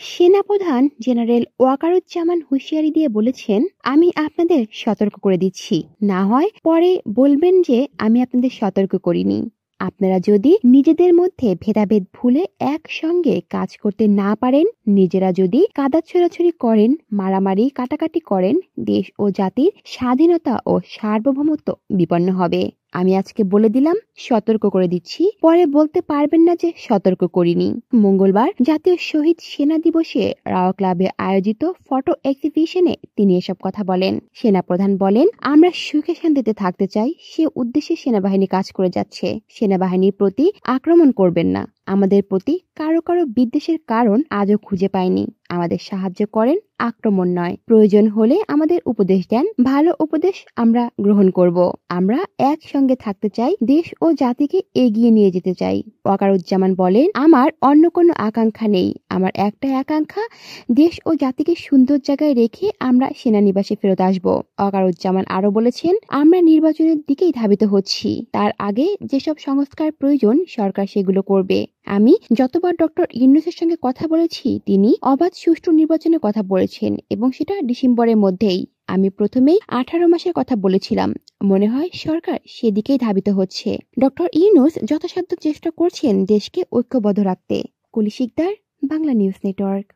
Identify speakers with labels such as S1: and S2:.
S1: সেনাপ্রধান জেনারেল ওয়াকারুজ্জামান হুঁশিয়ারি দিয়ে বলেছেন, আমি আপনাদের সতর্ক করে দিচ্ছি, না হয় পরে বলবেন যে আমি আপনাদের সতর্ক করিনি। আপনারা যদি নিজেদের মধ্যে ভেদাভেদ ভুলে একসঙ্গে কাজ করতে না পারেন, নিজেরা যদি কাদা ছোড়াছুড়ি করেন, মারামারি কাটাকাটি করেন, দেশ ও জাতির স্বাধীনতা ও সার্বভৌমত্ব বিপন্ন হবে। আমি আজকে বলে দিলাম, সতর্ক করে দিচ্ছি, পরে বলতে পারবেন না যে সতর্ক করিনি। মঙ্গলবার জাতীয় শহীদ সেনা দিবসে রাও ক্লাবে আয়োজিত ফটো এক্সিবিশনে তিনি এসব কথা বলেন। সেনাপ্রধান বলেন, আমরা সুখে শান্তিতে থাকতে চাই, সে উদ্দেশ্যে সেনাবাহিনী কাজ করে যাচ্ছে। সেনাবাহিনীর প্রতি আক্রমণ করবেন না। আমাদের প্রতি কারো কারো বিদ্বেষের কারণ আজও খুঁজে পাইনি। আমাদের সাহায্য করেন, আক্রমণ নয়। প্রয়োজন হলে আমাদের উপদেশ দেন, ভালো উপদেশ আমরা গ্রহণ করব। আমরা একসঙ্গে থাকতে চাই, দেশ ও জাতিকে এগিয়ে নিয়ে যেতে চাই। ওয়াকারুজ্জামান বলেন, আমার অন্য কোনো আকাঙ্ক্ষা নেই। আমার একটাই আকাঙ্ক্ষা, দেশ ও জাতিকে সুন্দর জায়গায় রেখে আমরা সেনানিবাসে ফেরত আসব। ওয়াকারুজ্জামান আরো বলেছেন, আমরা নির্বাচনের দিকেই ধাবিত হচ্ছি। তার আগে যেসব সংস্কার প্রয়োজন সরকার সেগুলো করবে। আমি যতবার ডক্টর ইউনূসের সঙ্গে কথা বলেছি, তিনি অবাধ সুষ্ঠু নির্বাচনের কথা বলেছেন এবং সেটা ডিসেম্বরের মধ্যেই। আমি প্রথমেই 18 মাসের কথা বলেছিলাম। মনে হয় সরকার সেদিকেই ধাবিত হচ্ছে। ডক্টর ইউনূস যথাসাধ্য চেষ্টা করছেন দেশকে ঐক্যবদ্ধ রাখতে। কলি শিকদার, বাংলা নিউজ নেটওয়ার্ক।